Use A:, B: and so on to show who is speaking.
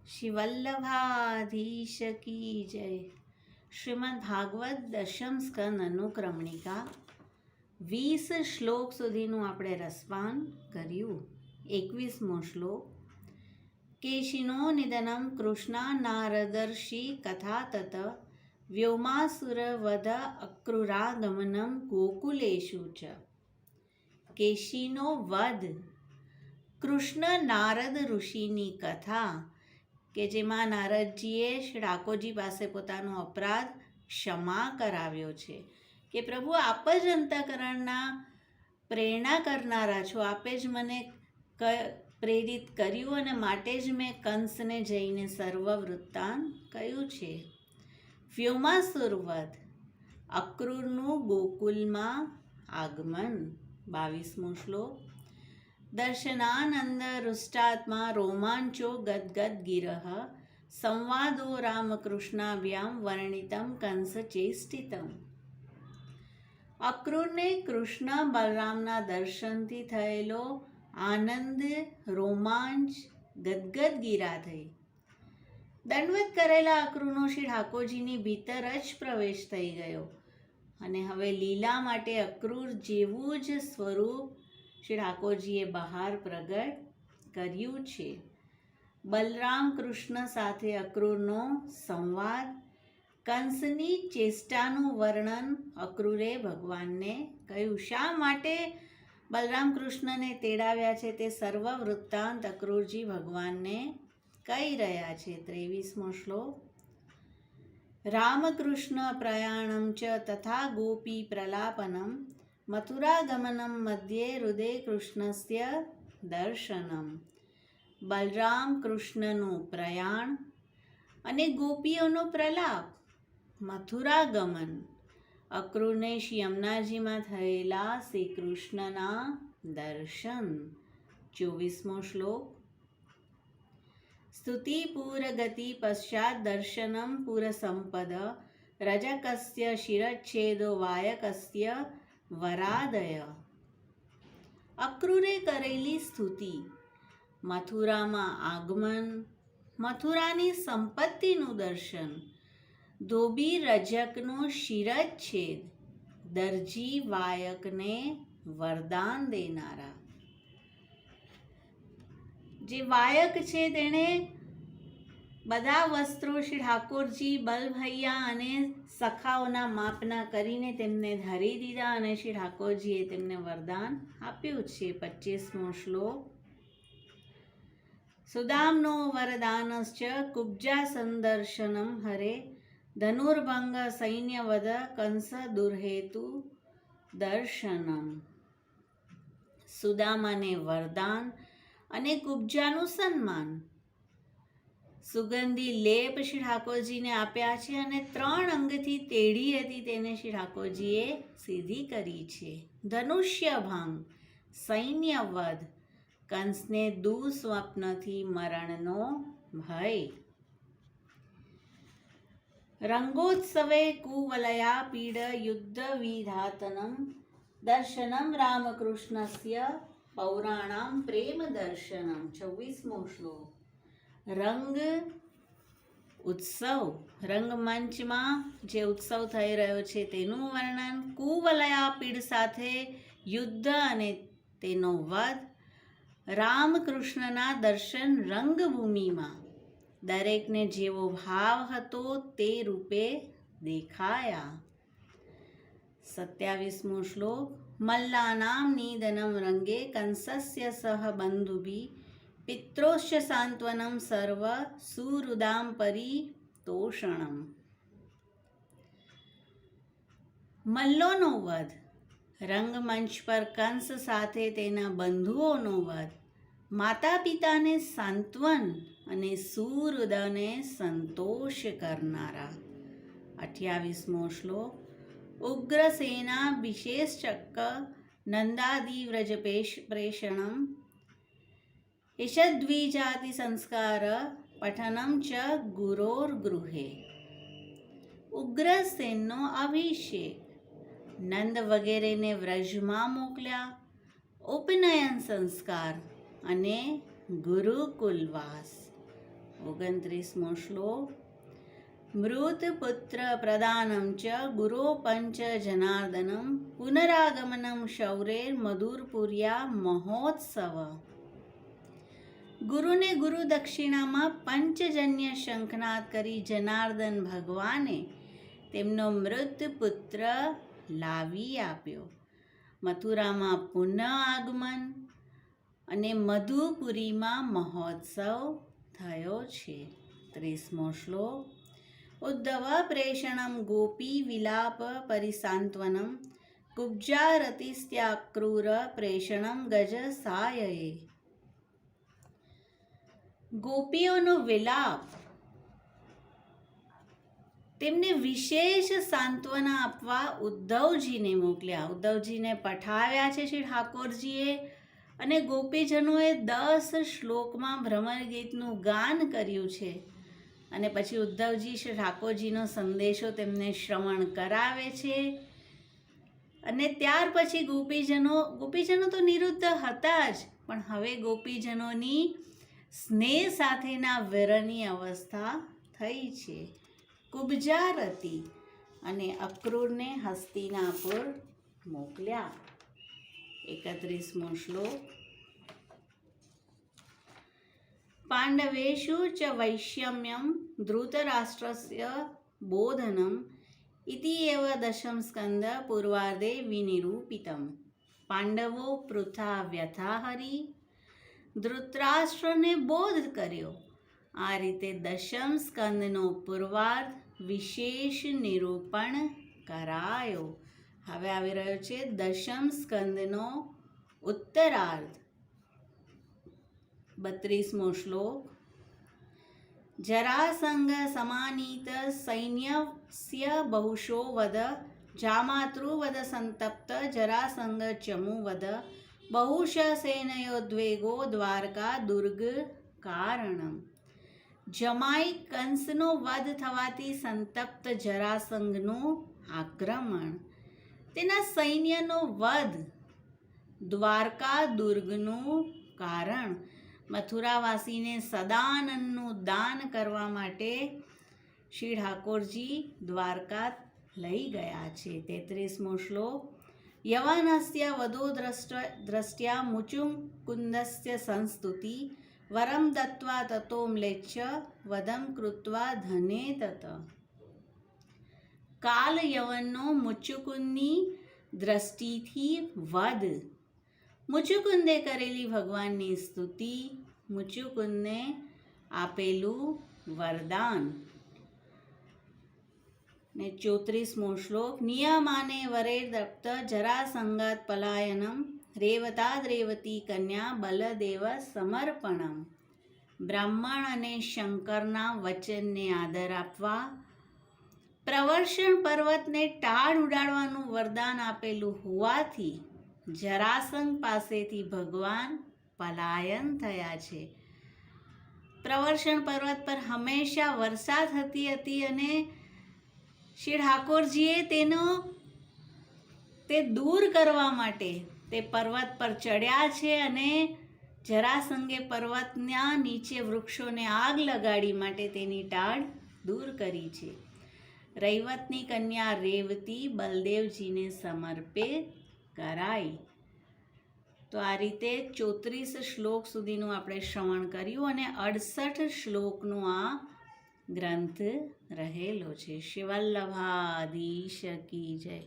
A: શ્રી વલ્લભાધીશ કી જય. શ્રીમદ ભાગવત દશમ સ્કંદ અનુક્રમણિકા 20 શ્લોક સુધીનું આપણે રસપાન કર્યું. 21મો શ્લોક. કેશિનો નિધનમ કૃષ્ણા નારદર્ષિ કથા તત વ્યોમાસુર વધ અક્રુરાગમનમ ગોકુલેશુ ચ. કેશીનો વધ, કૃષ્ણ નારદ ઋષિની કથા કે જેમાં નારદજીએ શ્રી ઠાકોરજી પાસે પોતાનો અપરાધ ક્ષમા કરાવ્યો છે કે પ્રભુ આપ જ અંતઃકરણના પ્રેરણા કરનારા છો, આપે જ મને પ્રેરિત કર્યું અને માટે જ મેં કંસને જઈને સર્વ વૃત્તાંત કહ્યું છે. વ્યોમાસુર વધ, અક્રૂરનું ગોકુલમાં આગમન. 22મો શ્લોક. દર્શનાનંદ રુષ્ટાત્મા રોમાંચો ગદગદ ગિરઃ સંવાદો રામકૃષ્ણાભ્યામ વર્ણિતમ કંસ ચેષ્ટિતમ. અક્રૂરને કૃષ્ણ બલરામના દર્શનથી થયેલો આનંદ, રોમાંચ, ગદગદ ગીરા થઈ. દંડવત કરેલા અક્રૂરનો શ્રી ઠાકોરજીની ભીતર જ પ્રવેશ થઈ ગયો અને હવે લીલા માટે અક્રૂર જેવું જ સ્વરૂપ શ્રી ઠાકોરજીએ બહાર પ્રગટ કર્યું છે. બલરામ કૃષ્ણ સાથે અક્રૂરનો સંવાદ, કંસની ચેષ્ટાનું વર્ણન અક્રૂરે ભગવાનને કહ્યું. શા માટે બલરામ કૃષ્ણને તેડાવ્યા છે તે સર્વ વૃત્તાંત અક્રૂરજી ભગવાનને કહી રહ્યા છે. 23મો શ્લોક. રામકૃષ્ણ પ્રયાણમ ચ તથા ગોપી પ્રલાપનમ મથુરાગમનમ મધ્યે હૃદય કૃષ્ણસ્ય દર્શનમ. બલરામ કૃષ્ણનું પ્રયાણ અને ગોપીઓનો પ્રલાપ, મથુરાગમન, અક્રૂરને શ્રી યમુનાજીમાં થયેલા શ્રી કૃષ્ણના દર્શન. 24મો શ્લોક. સ્તુતિ પૂરગતિ પશ્ચાત દર્શનમ પુરસંપદ રજકસ્ય શિરચ્છેદો વાયકસ્ય વરાદય. અક્રૂરે કરેલી સ્તુતિ, મથુરામાં આગમન, મથુરાની સંપત્તિનું દર્શન, ધોબી રજકનો શિરચ્છેદ, દરજી વાયકને વરદાન દેનારા. જે વાયક છે તેણે બધા વસ્ત્રો શ્રી ઠાકોરજી બલભૈયા અને સખાઓના માપના કરીને તેમને ધરી દીધા અને શ્રી ઠાકોરજીએ તેમને વરદાન આપ્યું છે. 25મો શ્લોક. સુદામનો વરદાનશ્ચ કુબ્જા સંદર્શનમ હરે ધનુર્ભંગ સૈન્યવધ કંસ દુર્હેતુ દર્શનમ. સુદામાને વરદાન અને કુબ્જાનું સન્માન, સુગંધી લેપ શ્રી ઠાકોરજીને આપ્યા છે અને 3 અંગથી તેડી હતી તેને શ્રી ઠાકોરજીએ સીધી કરી છે. ધનુષ્ય ભંગ, સૈન્ય વધ, કંસને દુઃસ્વપ્નથી મરણનો ભય. રંગોત્સવે કુવલયા પીડ યુદ્ધ વિધાતનમ દર્શનમ રામકૃષ્ણસ્ય પૌરાણામ પ્રેમ દર્શનમ. 26મો શ્લોક. રંગ ઉત્સવ, રંગમંચમાં જે ઉત્સવ થઈ રહ્યો છે તેનું વર્ણન, કુવલયા પીડ સાથે યુદ્ધ અને તેનો વધ, રામકૃષ્ણના દર્શન રંગભૂમિમાં દરેકને જેવો ભાવ હતો તે રૂપે દેખાયા. 27મો શ્લોક. મલ્લાનામ નિધનમ રંગે કંસસ્ય સહ બંધુભિ પિત્રોશ્ચ સાંત્વનમ સર્વ સુહૃદામ પરિતોષણમ. મલ્લોનો વધ, રંગમંચ પર કંસ સાથે તેના બંધુઓનો વધ, માતા પિતાને સાંત્વન અને સુહૃદને સંતોષ કરનારા. 28મો શ્લોક. ઉગ્રસેના વિશેષચક્ક નંદાદિવ્રજ પ્રેષણમ ઈષદ્વિજાતિ સંસ્કાર પઠનમ ચ ગુરોર્ગૃહે. ઉગ્રસેનનો અભિષેક, નંદ વગેરેને વ્રજમાં મોકલ્યા, ઉપનયન સંસ્કાર અને ગુરુકુલવાસ. 29મો શ્લોક. મૃતપુત્ર પ્રદાનમ ચ ગુરો પંચ જનાર્દનમ પુનરાગમનમ શૌરેર મધુરપુર્યા મહોત્સવ. ગુરુને ગુરુ દક્ષિણામાં પંચજન્ય શંખનાદ કરી જનાર્દન ભગવાને તેમનો મૃત પુત્ર લાવી આપ્યો. મથુરામાં પુનઃ આગમન અને મધુપુરીમાં મહોત્સવ થયો છે. 30મો શ્લોક. ઉદ્ધવ પ્રેષણમ ગોપી વિલાપ પરિસાંત્વનમ કુબ્જારતિસ્ત્યાક્રૂર પ્રેષણમ ગજ સાયયે. ગોપીઓનો વિલાપ, તેમને વિશેષ સાંત્વના આપવા ઉદ્ધવજીને મોકલ્યા. ઉદ્ધવજીને પઠાવ્યા છે શ્રી ઠાકોરજીએ અને ગોપીજનોએ 10 શ્લોકમાં ભ્રમર ગીતનું ગાન કર્યું છે. અને પછી ઉદ્ધવજી શ્રી ઠાકોરજીનો સંદેશો તેમને શ્રવણ કરાવે છે. અને ત્યાર પછી ગોપીજનો તો નિરુદ્ધ હતા જ, પણ હવે ગોપીજનોની સ્નેહ સાથેના વિરહની અવસ્થા થઈ છે. કુબ્જારતી અને અક્રૂરને હસ્તિનાપુર મોકલ્યા. 31મો શ્લોક. પાંડવેષુ ચ વૈષમ્યમ ધૃતરાષ્ટ્રસ્ય બોધનમ ઇતિ એવ દશમ સ્કંદ પૂર્વાર્ધે વિનિરૂપિતમ. પાંડવો પૃથા વ્યથા હરી ધૃતરાષ્ટ્રને બોધ કર્યો. આ રીતે દશમ સ્કંદનો પૂર્વાર્ધ વિશેષ નિરૂપણ કરાયો. હવે આવી રહ્યો છે દશમ સ્કંદનો ઉત્તરાર્ધ. 32મો શ્લોક. જરાસંગ સમાનીત સૈન્યસ્ય બહુશો વદ જામાતૃવદ સંતપ્ત જરાસંગ ચમુ વદ બહુશ સેનયોદ્વેગો દ્વારકા દુર્ગ કારણમ. જમાઈ કંસનો વધ થવાથી સંતપ્ત જરાસંઘનું આક્રમણ, તેના સૈન્યનો વધ, દ્વારકા દુર્ગનું કારણ. મથુરાવાસીને સદાનંદનું દાન કરવા માટે શ્રી ઠાકોરજી દ્વારકા લઈ ગયા છે. 33મો શ્લોક. યવનસ્ય વધો દ્રષ્ટ્યા મુચુકુંદસ્ય સંસ્તુતિ વરમ દત્વા તતો મ્લેચ્છ વદમ કૃત્વા ધને તત. કાલ યવનનો મુચુકુંદની દ્રષ્ટિથી વધ. મુચુકુંદે કરેલી ભગવાનની સ્તુતિ, મુચુકુંદને આપેલું વરદાન. ને 34મો શ્લોક. નિયમાને વરે દપ્ત જરાસંગાત પલાયનમ રેવતાદ રેવતી કન્યા બલદેવ સમર્પણમ. બ્રાહ્મણ અને શંકરના વચનને આદર આપવા પ્રવર્ષણ પર્વતને ટાળ ઉડાડવાનું વરદાન આપેલું હોવાથી જરાસંઘ પાસેથી ભગવાન પલાયન થયા છે. પ્રવર્ષણ પર્વત પર હંમેશા વર્ષા થતી હતી અને શ્રી ઠાકોરજીએ તે દૂર કરવા માટે તે પર્વત પર ચડ્યા છે અને જરાસંઘે પર્વતના નીચે વૃક્ષોને આગ લગાડી માટે તેની ટાળ દૂર કરી છે. રૈવતની કન્યા રેવતી બલદેવજીને સમર્પિત કરાઈ. તો આ રીતે 34 શ્લોક સુધીનું આપણે શ્રવણ કર્યું અને 68 શ્લોકનો આ ગ્રંથ રહેલો છે. શિવલ્લભાધીશ કી જય.